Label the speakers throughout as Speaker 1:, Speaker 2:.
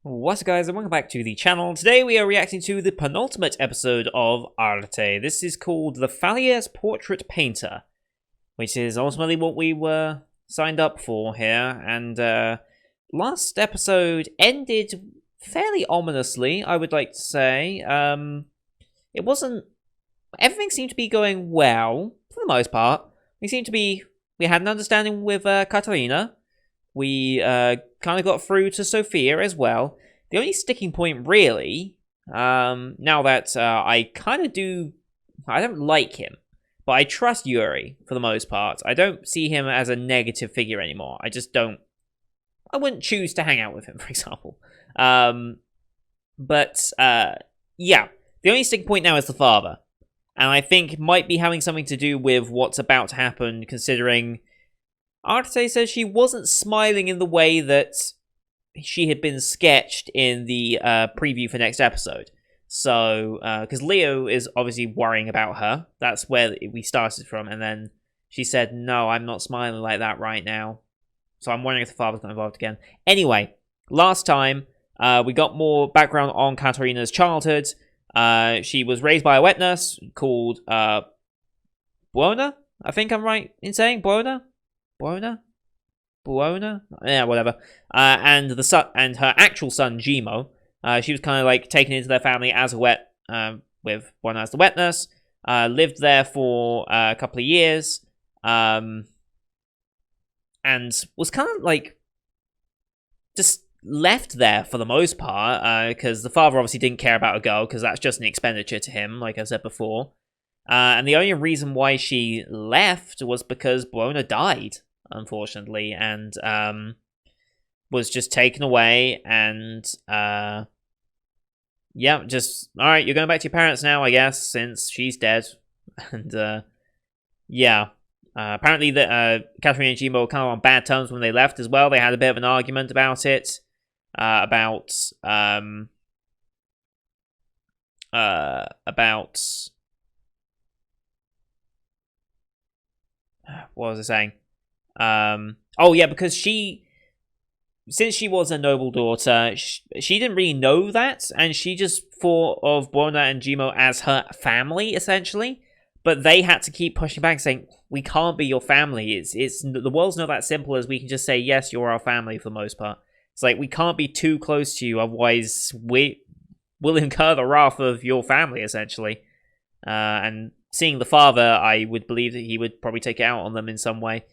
Speaker 1: What's up guys, and welcome back to the channel. Today we are reacting to the penultimate episode of Arte. This is called The Fallier's Portrait Painter, which is ultimately what we were signed up for here. And last episode ended fairly ominously, I would like to say. It wasn't... Everything seemed to be going well, for the most part. We had an understanding with Katarina. We kind of got through to Sophia as well. The only sticking point, really, now that I don't like him, but I trust Yuri for the most part. I don't see him as a negative figure anymore. I wouldn't choose to hang out with him, for example. Yeah, the only sticking point now is the father. And I think it might be having something to do with what's about to happen, considering Arte says she wasn't smiling in the way that she had been sketched in the preview for next episode. So, because Leo is obviously worrying about her. That's where we started from. And then she said, no, I'm not smiling like that right now. So I'm wondering if the father's got involved again. Anyway, last time, we got more background on Katarina's childhood. She was raised by a wet nurse called Buona. I think I'm right in saying Buona? Buona? Yeah, whatever. And the son, and her actual son, Jimo, she was kind of like taken into their family as a wet, with Buona as the wet nurse. Lived there for a couple of years, and was kind of like just left there for the most part, because the father obviously didn't care about a girl, because that's just an expenditure to him, like I said before. And the only reason why she left was because Buona died, unfortunately, and was just taken away, and yeah, just, alright, you're going back to your parents now, I guess, since she's dead. And yeah, apparently Catherine and Jimo were kind of on bad terms when they left as well. They had a bit of an argument about it, about what was I saying? Oh yeah, because since she was a noble daughter, she didn't really know that, and she just thought of Buona and Jimo as her family, essentially. But they had to keep pushing back, saying, we can't be your family. It's the world's not that simple as we can just say, yes, you're our family for the most part. It's like, we can't be too close to you, otherwise we'll incur the wrath of your family, essentially. And seeing the father, I would believe that he would probably take it out on them in some way.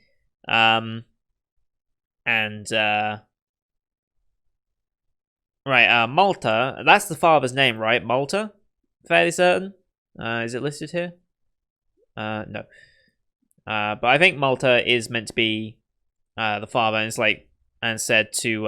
Speaker 1: Right, Malta, that's the father's name, right? Malta? Fairly certain? Is it listed here? No. But I think Malta is meant to be the father, and it's like, and said to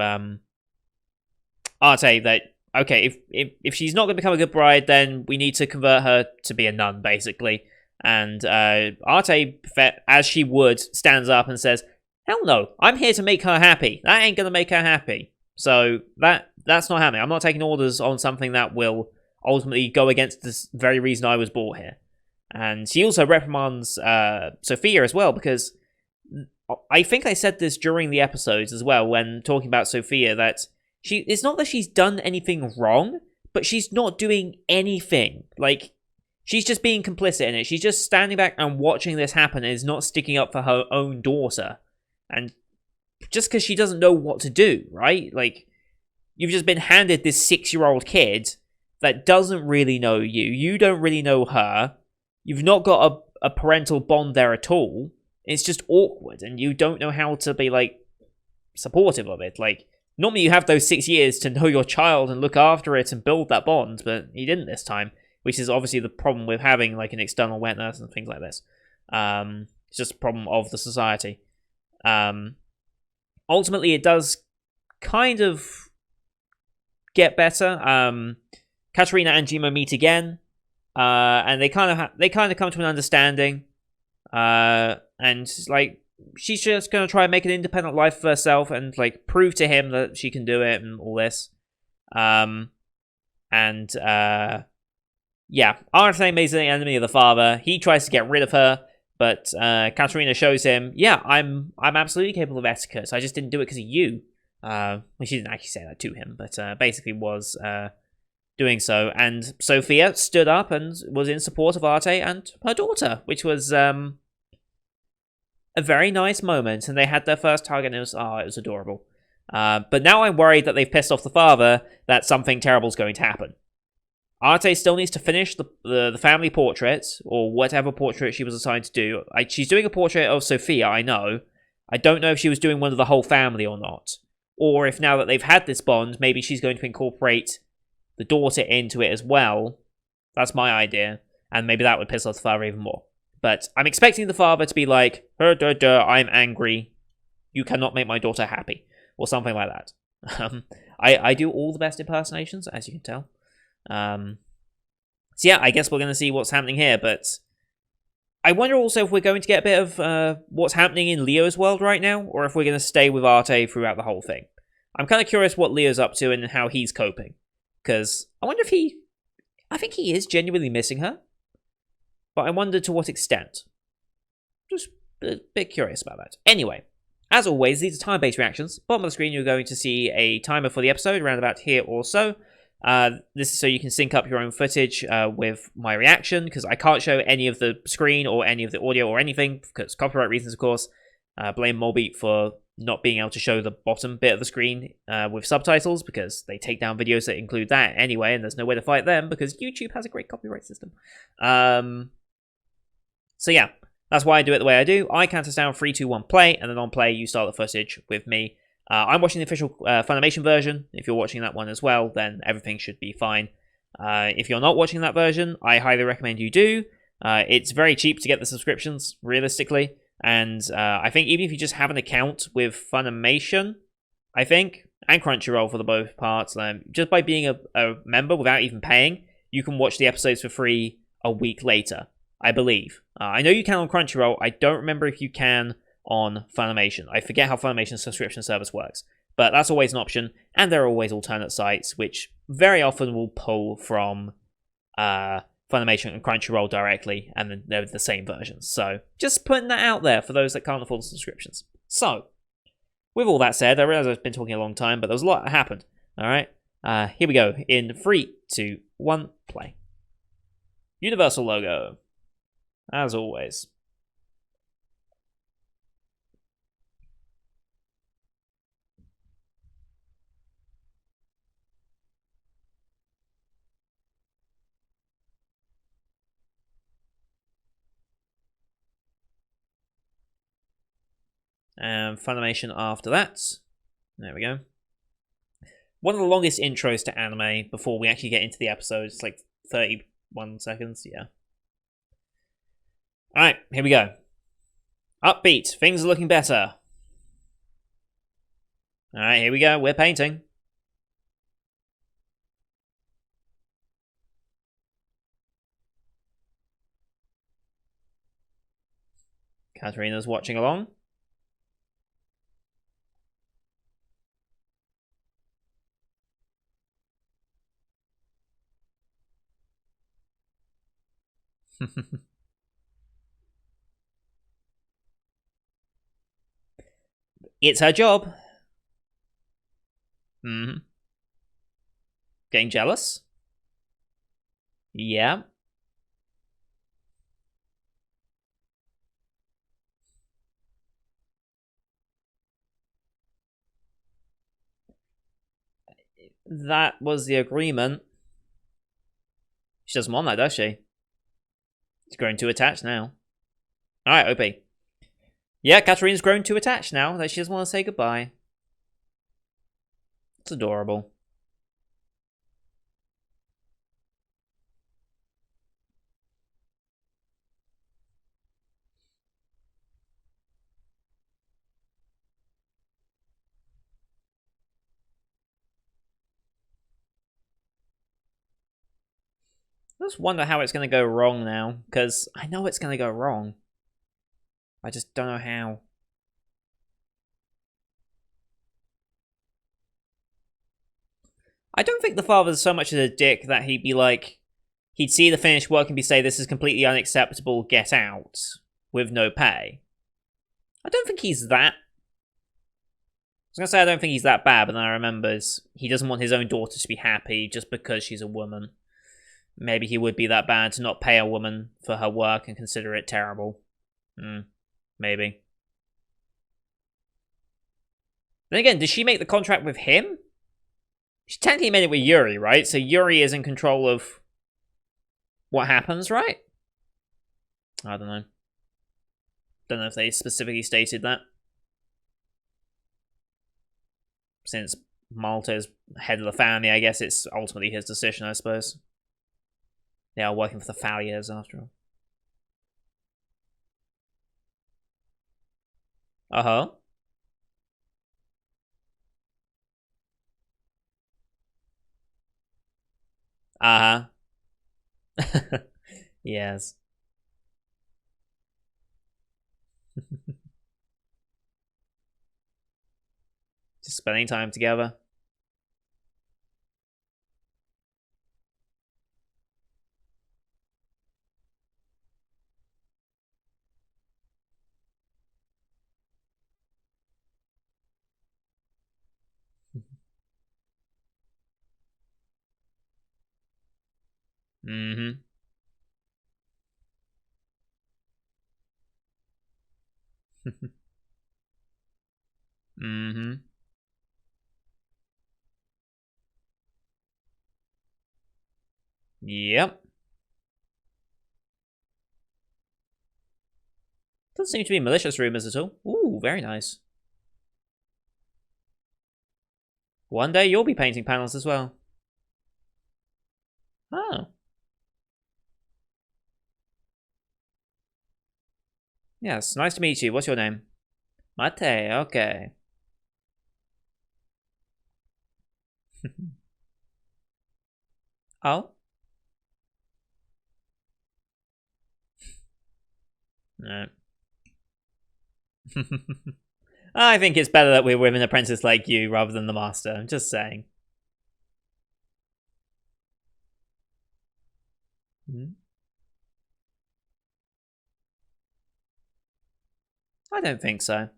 Speaker 1: Arte that, okay, if she's not going to become a good bride, then we need to convert her to be a nun, basically. And Arte, as she would, stands up and says, hell no, I'm here to make her happy. That ain't going to make her happy. So that's not happening. I'm not taking orders on something that will ultimately go against this very reason I was brought here. And she also reprimands Sophia as well, because I think I said this during the episodes as well when talking about Sophia, that it's not that she's done anything wrong, but she's not doing anything. Like, she's just being complicit in it. She's just standing back and watching this happen and is not sticking up for her own daughter. And just because she doesn't know what to do, right? Like, you've just been handed this 6-year-old kid that doesn't really know you. You don't really know her. You've not got a parental bond there at all. It's just awkward, and you don't know how to be, like, supportive of it. Like, normally you have those 6 years to know your child and look after it and build that bond, but he didn't this time, which is obviously the problem with having, like, an external wet nurse and things like this. It's just a problem of the society. Ultimately, it does kind of get better. Katarina and Jimo meet again, and they kind of come to an understanding. And like, she's just gonna try and make an independent life for herself and like prove to him that she can do it and all this. Yeah, Arte makes an enemy of the father. He tries to get rid of her, but Katarina shows him, yeah, I'm absolutely capable of etiquette. I just didn't do it because of you. Well, she didn't actually say that to him, but basically was doing so. And Sophia stood up and was in support of Arte and her daughter, which was a very nice moment. And they had their first hug, and it was adorable. But now I'm worried that they've pissed off the father, that something terrible is going to happen. Arte still needs to finish the family portrait, or whatever portrait she was assigned to do. She's doing a portrait of Sophia, I know. I don't know if she was doing one of the whole family or not. Or if now that they've had this bond, maybe she's going to incorporate the daughter into it as well. That's my idea. And maybe that would piss off the father even more. But I'm expecting the father to be like, I'm angry. You cannot make my daughter happy. Or something like that. I do all the best impersonations, as you can tell. So yeah, I guess we're going to see what's happening here, but I wonder also if we're going to get a bit of what's happening in Leo's world right now, or if we're going to stay with Arte throughout the whole thing. I'm kind of curious what Leo's up to and how he's coping, because I wonder if I think he is genuinely missing her, but I wonder to what extent. Just a bit curious about that. Anyway, as always, these are time-based reactions. Bottom of the screen, you're going to see a timer for the episode, around about here or so. This is so you can sync up your own footage with my reaction, because I can't show any of the screen or any of the audio or anything, because copyright reasons, of course. Blame Molbeat for not being able to show the bottom bit of the screen with subtitles, because they take down videos that include that anyway, and there's no way to fight them, because YouTube has a great copyright system. So yeah, that's why I do it the way I do. I count us down, 3, 2, 1, play, and then on play, you start the footage with me. I'm watching the official Funimation version. If you're watching that one as well, then everything should be fine. If you're not watching that version, I highly recommend you do. It's very cheap to get the subscriptions, realistically. And I think even if you just have an account with Funimation, I think, and Crunchyroll for the both parts, just by being a member without even paying, you can watch the episodes for free a week later, I believe. I know you can on Crunchyroll. I don't remember if you can on Funimation. I forget how Funimation's subscription service works, but that's always an option, and there are always alternate sites which very often will pull from Funimation and Crunchyroll directly, and then they're the same versions. So just putting that out there for those that can't afford the subscriptions. So with all that said, I realize I've been talking a long time, but there was a lot that happened. All right, here we go. In 3, 2, 1, play. Universal logo, as always. And Funimation after that. There we go. One of the longest intros to anime before we actually get into the episodes. It's like 31 seconds, yeah. Alright, here we go. Upbeat. Things are looking better. Alright, here we go. We're painting. Katarina's watching along. It's her job. Getting jealous? Yeah. That was the agreement. She doesn't want that, does she? She's grown too attached now. Alright, OP. Yeah, Katarina's grown too attached now that she doesn't want to say goodbye. It's adorable. I just wonder how it's going to go wrong now, because I know it's going to go wrong. I just don't know how. I don't think the father's so much as a dick that he'd be like, he'd see the finished work and be say, this is completely unacceptable, get out, with no pay. I don't think he's that. was gonna say I don't think he's that bad, but then I remembers he doesn't want his own daughter to be happy just because she's a woman. Maybe he would be that bad to not pay a woman for her work and consider it terrible. Maybe. Then again, did she make the contract with him? She technically made it with Yuri, right? So Yuri is in control of what happens, right? I don't know. Don't know if they specifically stated that. Since Malta is head of the family, I guess it's ultimately his decision, I suppose. They are working for the Falliers, after all. Uh-huh. Uh-huh. Yes. Just spending time together. Mm-hmm. Mm-hmm. Yep. Doesn't seem to be malicious rumors at all. Ooh, very nice. One day you'll be painting panels as well. Oh. Yes, nice to meet you. What's your name? Mate, okay. Oh? No. I think it's better that we're with an apprentice like you rather than the master. I'm just saying. I don't think so.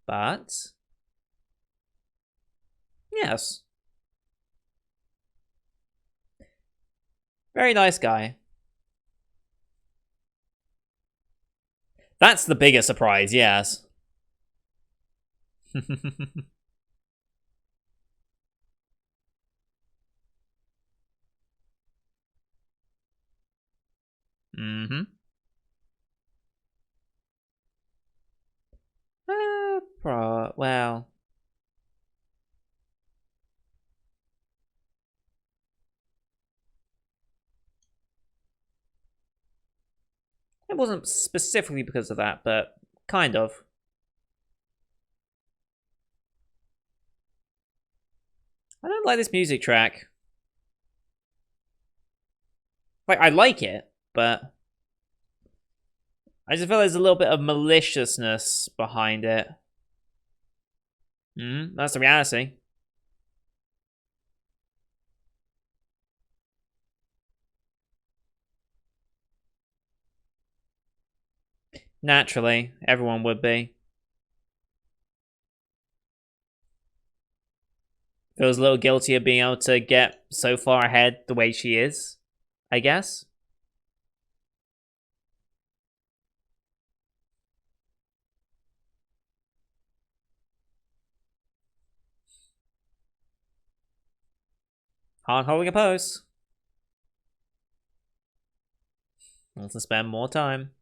Speaker 1: But yes. Very nice guy. That's the bigger surprise, yes. Mm-hmm. Well. It wasn't specifically because of that, but kind of. I don't like this music track. Like, I like it, but I just feel there's a little bit of maliciousness behind it. That's the reality. Naturally, everyone would be. Feels a little guilty of being able to get so far ahead the way she is, I guess. Hard holding a pose. Wants to spend more time.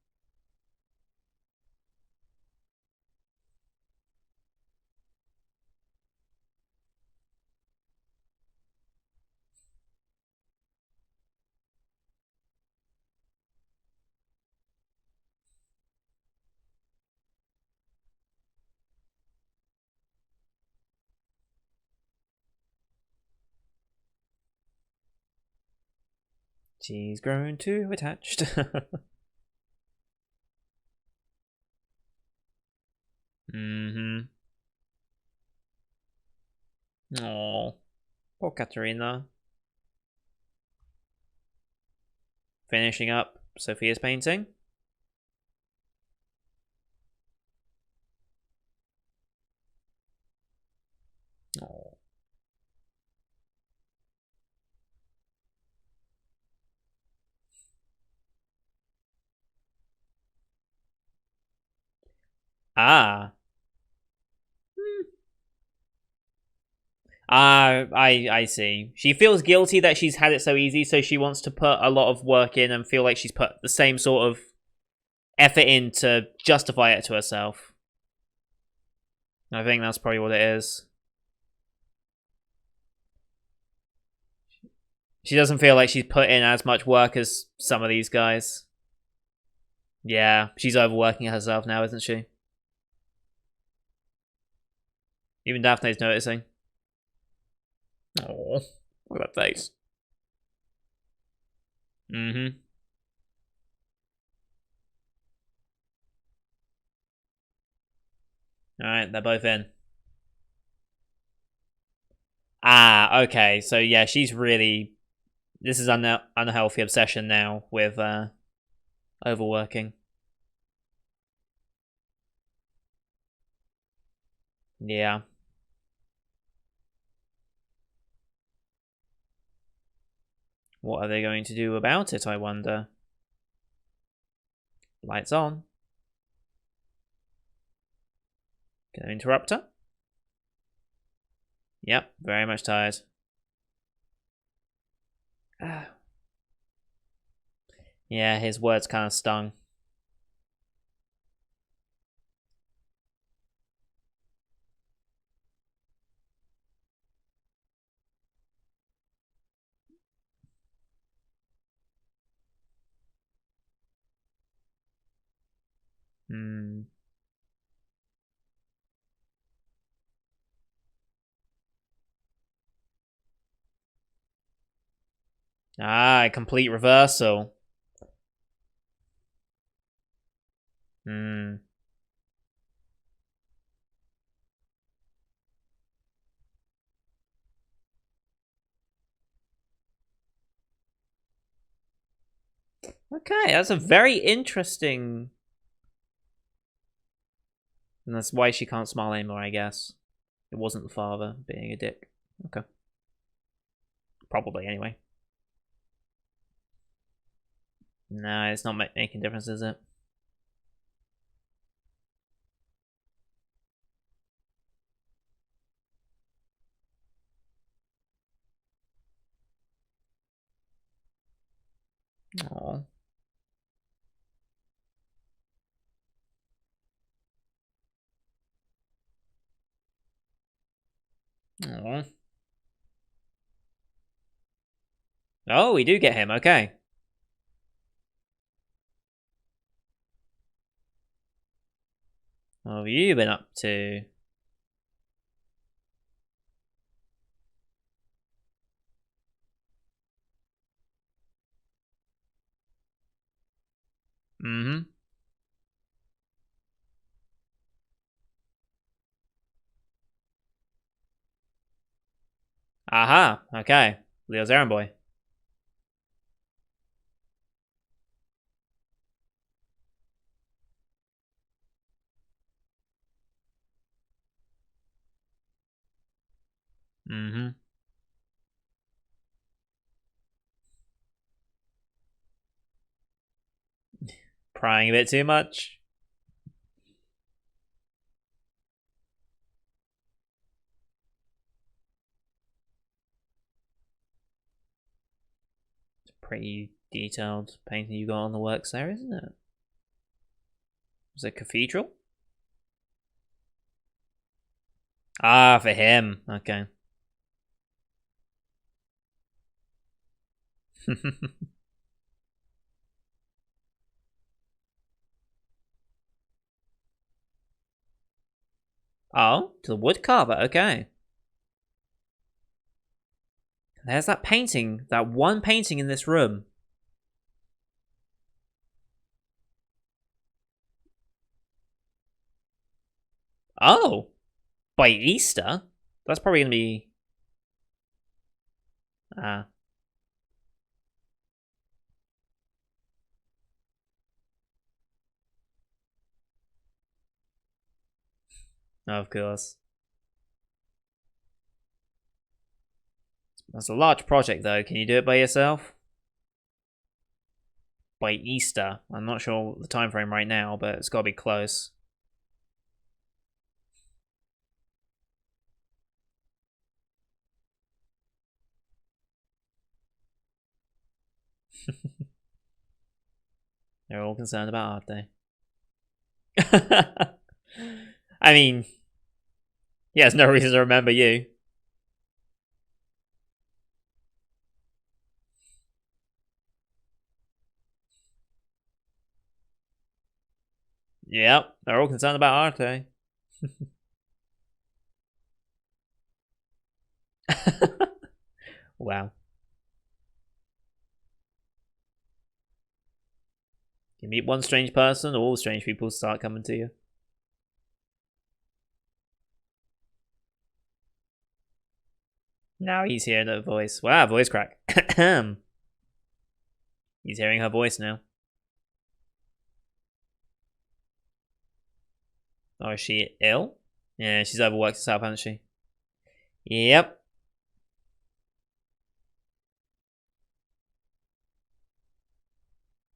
Speaker 1: She's grown too attached. Mm-hmm. Oh, poor Katerina. Finishing up Sophia's painting. Ah. I see. She feels guilty that she's had it so easy, so she wants to put a lot of work in and feel like she's put the same sort of effort in to justify it to herself. I think that's probably what it is. She doesn't feel like she's put in as much work as some of these guys. Yeah, she's overworking herself now, isn't she? Even Daphne's noticing. Oh, look at that face. Mm-hmm. Alright, they're both in. Ah, okay. So yeah, she's really... This is unhealthy obsession now with overworking. Yeah. What are they going to do about it, I wonder? Lights on. Can I interrupt her? Yep, very much tired. Yeah, his words kind of stung. Hmm. Ah, complete reversal. Hmm. Okay, that's a very interesting... And that's why she can't smile anymore, I guess. It wasn't the father being a dick. Okay. Probably, anyway. No, it's not making a difference, is it? Aww. Aww. Oh, we do get him, okay. What have you been up to? Mm-hmm. Aha, okay. Leo's errand boy. Mm-hmm. Prying a bit too much. It's a pretty detailed painting you got on the works there, isn't it? Is it a cathedral? Ah, for him. Okay. Oh, to the woodcarver, okay. There's that painting, that one painting in this room. Oh, by Easter? That's probably gonna be... Ah, of course. That's a large project, though. Can you do it by yourself? By Easter. I'm not sure the time frame right now, but it's got to be close. They're all concerned about Arte. I mean, he has no reason to remember you. Yep, they're all concerned about Arte. Wow. You meet one strange person, all strange people start coming to you. Now he's hearing her voice. Wow, voice crack. He's hearing her voice now. Oh, is she ill? Yeah, she's overworked herself, hasn't she? Yep.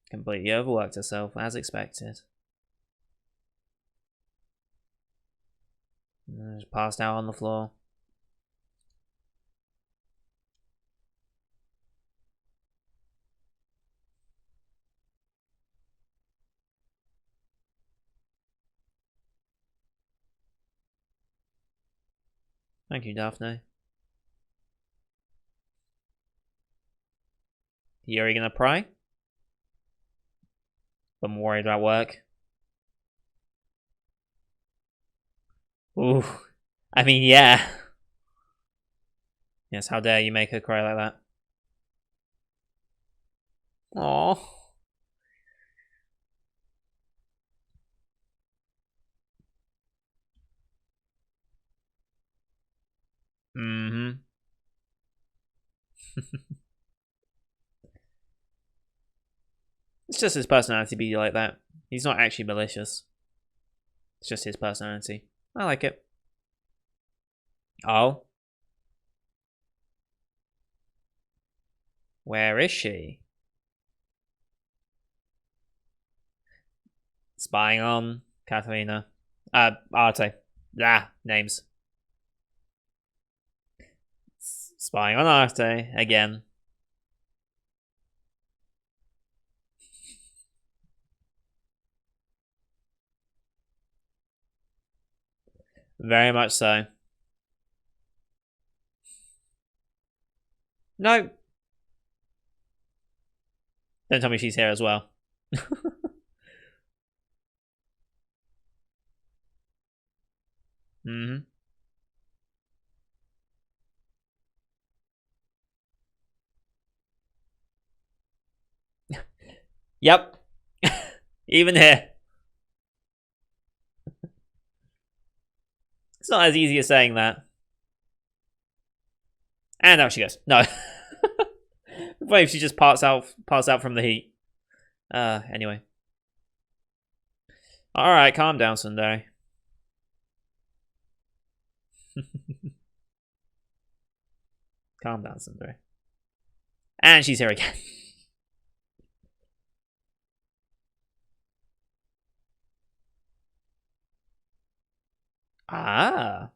Speaker 1: Completely overworked herself, as expected. Just passed out on the floor. Thank you, Daphne. You're gonna pry? I'm worried about work. Ooh. I mean, yeah. Yes, how dare you make her cry like that? Aww. Mm-hmm. It's just his personality be like that. He's not actually malicious. It's just his personality. I like it. Oh? Where is she? Spying on Catalina. Arte. Ah, names. Spying on Arte again. Very much so. No. Don't tell me she's here as well. Mm-hmm. Yep. Even here. It's not as easy as saying that. And out she goes. No. What if she just passed out from the heat? Anyway. Alright, calm down, Sunday. Calm down, Sunday. And she's here again. Ah.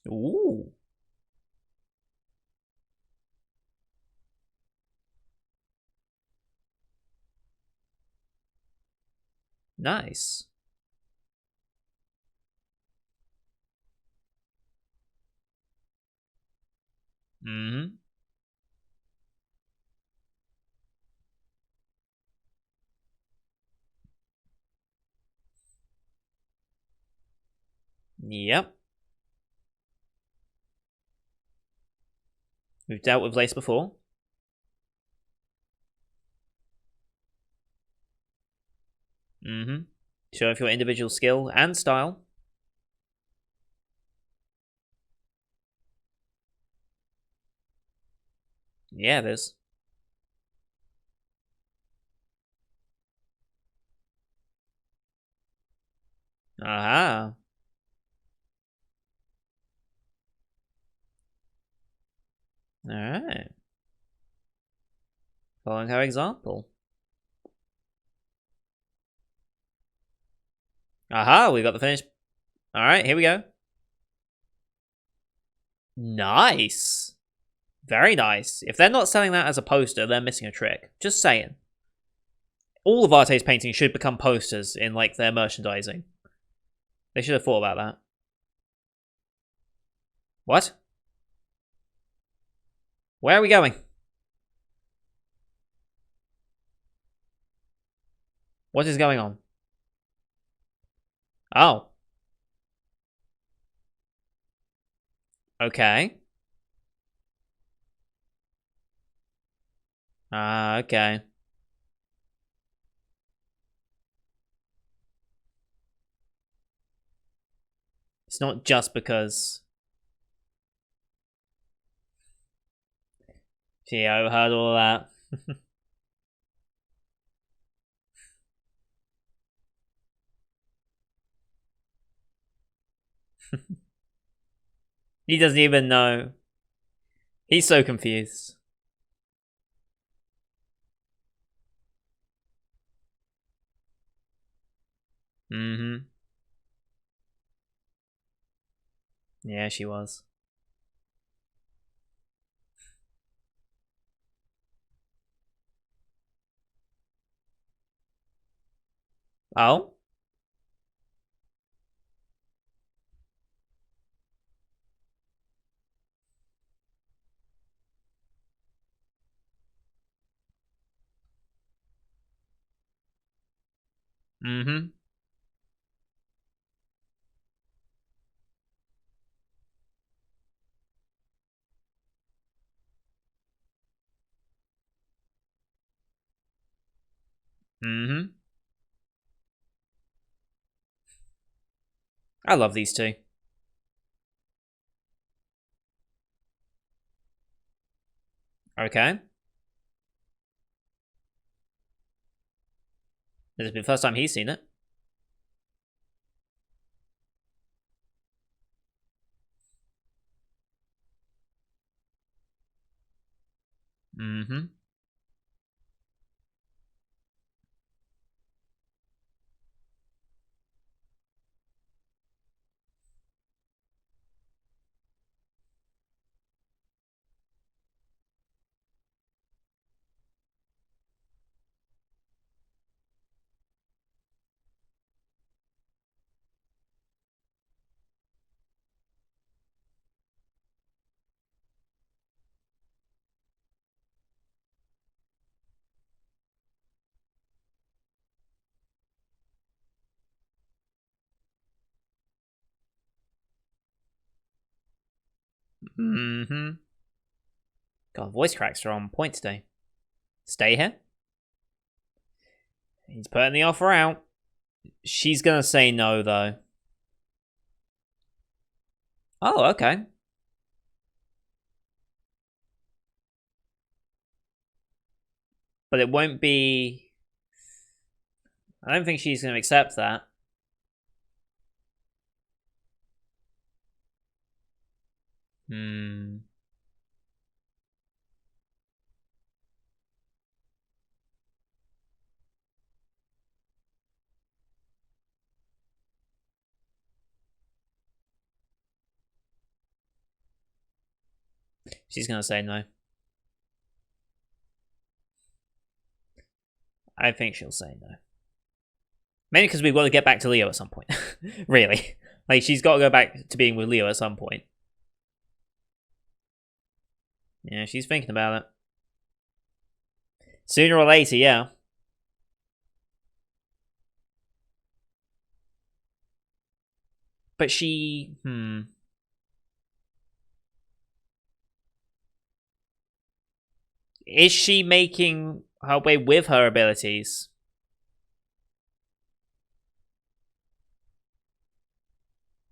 Speaker 1: Ooh. Nice. Mm-hmm. Yep. We've dealt with lace before. Mm-hmm. Show off your individual skill and style. Yeah, it is. Aha. Alright. Following her example. Aha, we got the finish. Alright, here we go. Nice. Very nice. If they're not selling that as a poster, they're missing a trick. Just saying. All of Arte's paintings should become posters in, like, their merchandising. They should have thought about that. What? Where are we going? What is going on? Oh. Okay. Okay. It's not just because she overheard all of that. He doesn't even know. He's so confused. Mm-hmm. Yeah, she was. Oh? Mm-hmm. Mm-hmm. I love these two. Okay. This is the first time he's seen it. Mm-hmm. Mm-hmm. God, voice cracks are on point today. Stay here. He's putting the offer out. She's gonna say no, though. Oh, okay. But it won't be... I don't think she's gonna accept that. Hmm. She's gonna say no. I think she'll say no. Mainly because we've got to get back to Leo at some point. Really. Like, she's got to go back to being with Leo at some point. Yeah, she's thinking about it. Sooner or later, yeah. But she... Is she making her way with her abilities?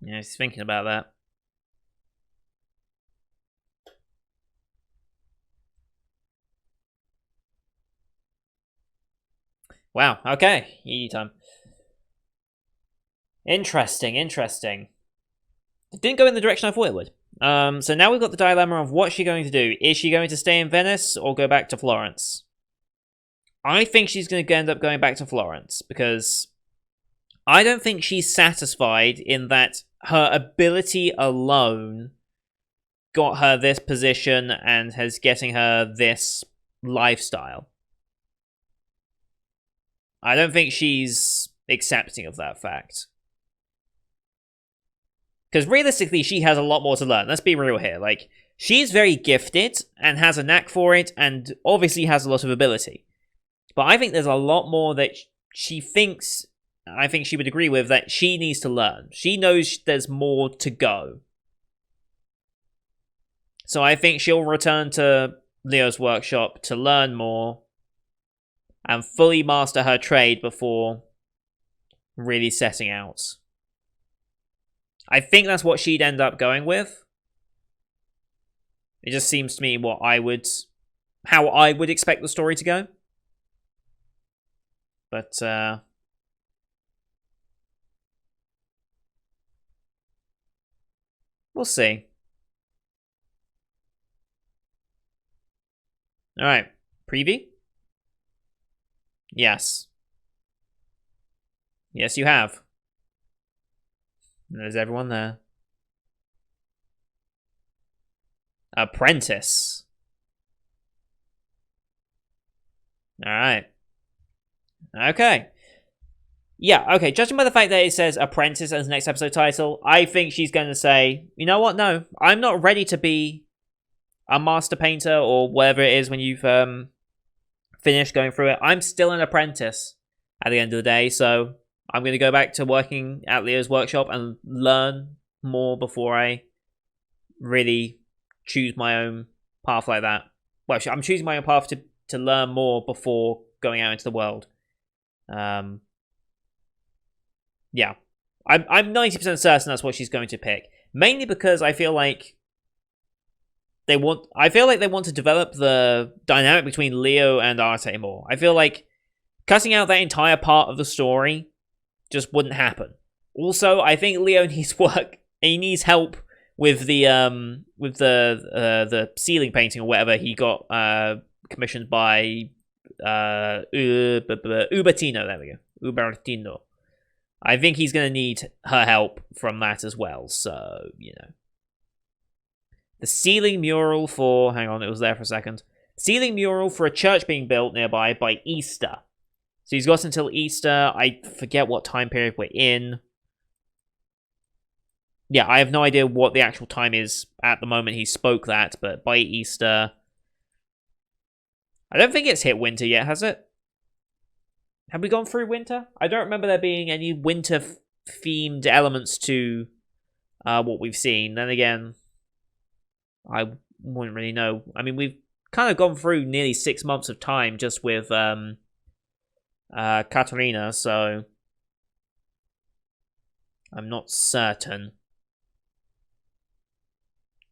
Speaker 1: Yeah, she's thinking about that. Wow, okay. EE time. Interesting, interesting. It didn't go in the direction I thought it would. So now we've got the dilemma of what's she going to do. Is she going to stay in Venice or go back to Florence? I think she's going to end up going back to Florence because I don't think she's satisfied in that her ability alone got her this position and has getting her this lifestyle. I don't think she's accepting of that fact. Because realistically, she has a lot more to learn. Let's be real here. Like, she's very gifted and has a knack for it and obviously has a lot of ability. But I think there's a lot more that she thinks, I think she would agree with, that she needs to learn. She knows there's more to go. So I think she'll return to Leo's workshop to learn more and fully master her trade before really setting out. I think that's what she'd end up going with. It just seems to me how I would expect the story to go. But, we'll see. Alright, preview? Yes. Yes, you have. There's everyone there. Apprentice. Alright. Okay. Yeah, okay. Judging by the fact that it says Apprentice as the next episode title, I think she's going to say, you know what? No, I'm not ready to be a master painter or whatever it is when you've finished going through it. I'm still an apprentice at the end of the day, so I'm going to go back to working at Leo's workshop and learn more before I really choose my own path like that. Well, I'm choosing my own path to learn more before going out into the world. Yeah. I'm 90% certain that's what she's going to pick. Mainly because I feel like they want to develop the dynamic between Leo and Arte more. I feel like cutting out that entire part of the story just wouldn't happen. Also, I think Leo needs work. He needs help with the ceiling painting or whatever he got commissioned by Ubertino. There we go, Ubertino. I think he's going to need her help from that as well. So, you know, the ceiling mural for it was there for a second. Ceiling mural for a church being built nearby by Easter. So he's got until Easter. I forget what time period we're in. Yeah, I have no idea what the actual time is at the moment he spoke that, but by Easter. I don't think it's hit winter yet, has it? Have we gone through winter? I don't remember there being any winter-themed elements to what we've seen. Then again, I wouldn't really know. I mean, we've kind of gone through nearly 6 months of time just with Katarina, so I'm not certain.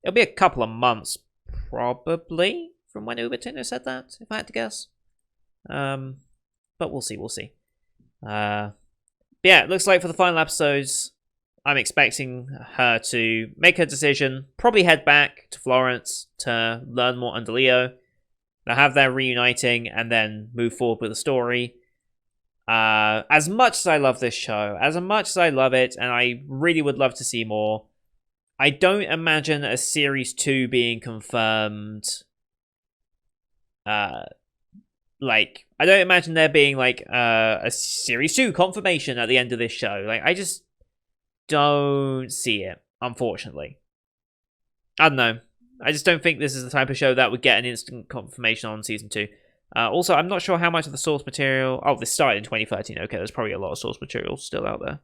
Speaker 1: It'll be a couple of months, probably, from when Ubertino said that, if I had to guess. But we'll see. But yeah, it looks like for the final episodes, I'm expecting her to make her decision, probably head back to Florence to learn more under Leo. They'll have their reuniting and then move forward with the story. As much as I love this show, as much as I love it, and I really would love to see more, I don't imagine a Series 2 being confirmed. I don't imagine there being, a Series 2 confirmation at the end of this show. I just don't see it, unfortunately. I don't know. I just don't think this is the type of show that would get an instant confirmation on Season 2. Also, I'm not sure how much of the source material... Oh, this started in 2013. Okay, there's probably a lot of source material still out there.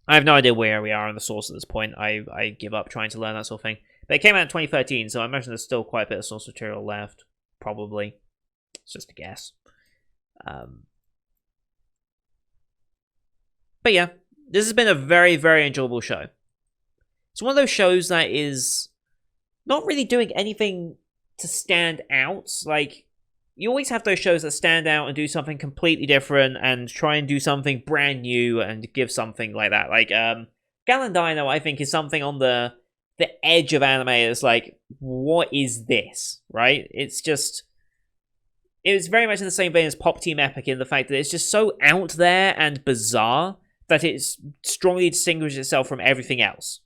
Speaker 1: I have no idea where we are in the source at this point. I give up trying to learn that sort of thing. But it came out in 2013, so I imagine there's still quite a bit of source material left. Probably. It's just a guess. But yeah, this has been a very, very enjoyable show. It's one of those shows that is not really doing anything to stand out. You always have those shows that stand out and do something completely different and try and do something brand new and give something like that. Galandino, I think, is something on the edge of anime. It's what is this, right? It's very much in the same vein as Pop Team Epic in the fact that it's just so out there and bizarre that it strongly distinguishes itself from everything else.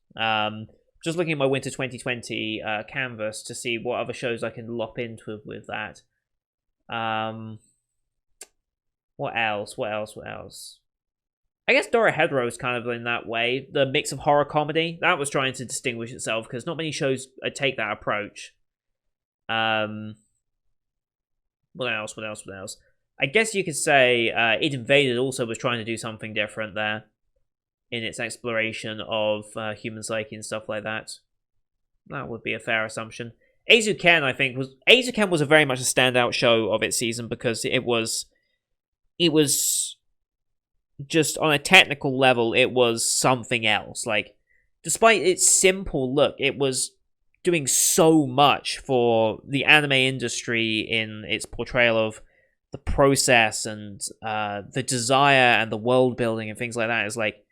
Speaker 1: just looking at my winter 2020 canvas to see what other shows I can lop into with that. What else? What else? What else? I guess Dora Hedro is kind of in that way. The mix of horror comedy that was trying to distinguish itself because not many shows take that approach. What else? What else? What else? I guess you could say It Invaded also was trying to do something different there in its exploration of human psyche and stuff like that. That would be a fair assumption. Eizouken, I think, was a very much a standout show of its season because it was just on a technical level, it was something else. Like, despite its simple look, it was doing so much for the anime industry in its portrayal of the process and the desire and the world building and things like that. Is like,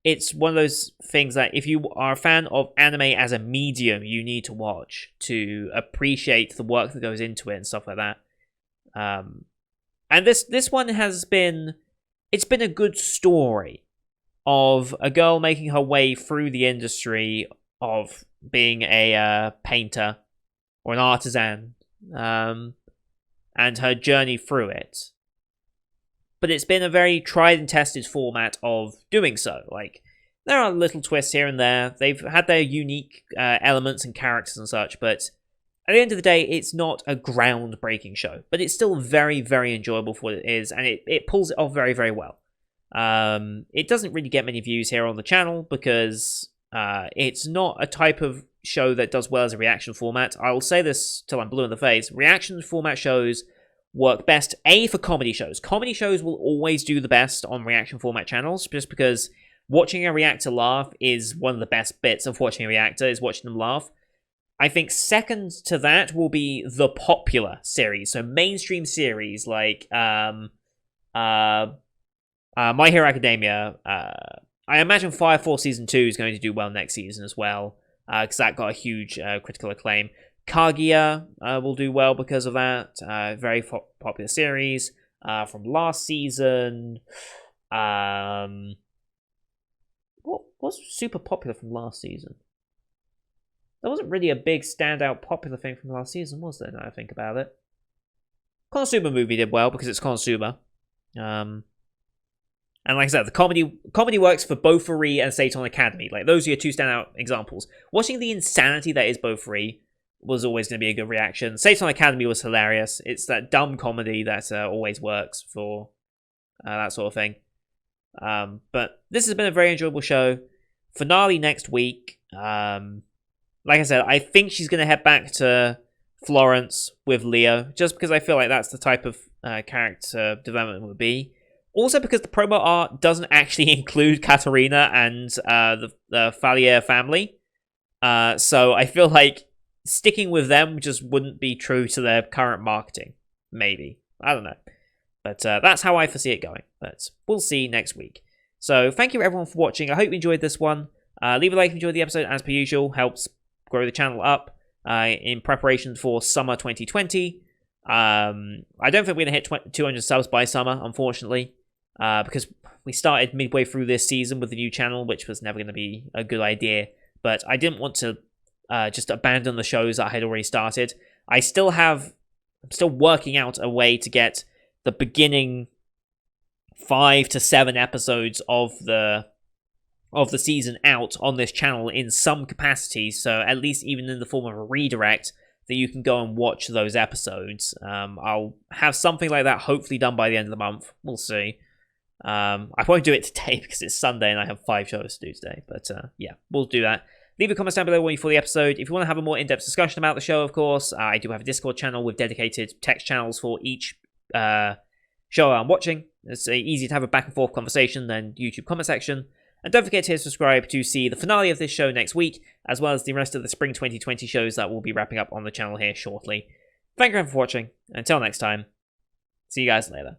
Speaker 1: it's one of those things that if you are a fan of anime as a medium, you need to watch to appreciate the work that goes into it and stuff like that. And this one has been... It's been a good story of a girl making her way through the industry of being a painter or an artisan, and her journey through it. But it's been a very tried and tested format of doing so. Like, there are little twists here and there. They've had their unique elements and characters and such, but at the end of the day, it's not a groundbreaking show, but it's still very, very enjoyable for what it is, and it pulls it off very, very well. It doesn't really get many views here on the channel because it's not a type of show that does well as a reaction format. I will say this till I'm blue in the face. Reaction format shows work best, for comedy shows. Comedy shows will always do the best on reaction format channels, just because watching a reactor laugh is one of the best bits of watching a reactor, is watching them laugh. I think second to that will be the popular series, so mainstream series like My Hero Academia. I imagine Fire Force Season 2 is going to do well next season as well, because that got a huge critical acclaim. Kaguya will do well because of that. Very popular series from last season. What was super popular from last season? There wasn't really a big standout popular thing from last season, was there, now I think about it? Konosuba movie did well because it's Konosuba. And like I said, the comedy works for Bofuri and Seiton Academy. Like, those are your two standout examples. Watching the insanity that is Bofuri was always going to be a good reaction. Seiton Academy was hilarious. It's that dumb comedy that always works for that sort of thing. But this has been a very enjoyable show. Finale next week. Like I said, I think she's going to head back to Florence with Leo, just because I feel like that's the type of character development it would be. Also because the promo art doesn't actually include Katarina and the Fallier family. So I feel like sticking with them just wouldn't be true to their current marketing. Maybe. I don't know. But that's how I foresee it going. But we'll see next week. So thank you everyone for watching. I hope you enjoyed this one. Leave a like if you enjoyed the episode, as per usual. Helps grow the channel up in preparation for summer 2020. I don't think we're going to hit 200 subs by summer, unfortunately, because we started midway through this season with the new channel, which was never going to be a good idea. But I didn't want to just abandon the shows that I had already started. I'm still working out a way to get the beginning 5 to 7 episodes of the season out on this channel in some capacity, so at least even in the form of a redirect that you can go and watch those episodes. I'll have something like that hopefully done by the end of the month. We'll see. I won't do it today because it's Sunday and I have 5 shows to do today, but yeah, we'll do that. Leave a comment down below when you saw the episode. If you want to have a more in-depth discussion about the show, of course, I do have a Discord channel with dedicated text channels for each show I'm watching. It's easy to have a back and forth conversation than YouTube comment section. And don't forget to hit subscribe to see the finale of this show next week, as well as the rest of the spring 2020 shows that will be wrapping up on the channel here shortly. Thank you everyone for watching. Until next time, see you guys later.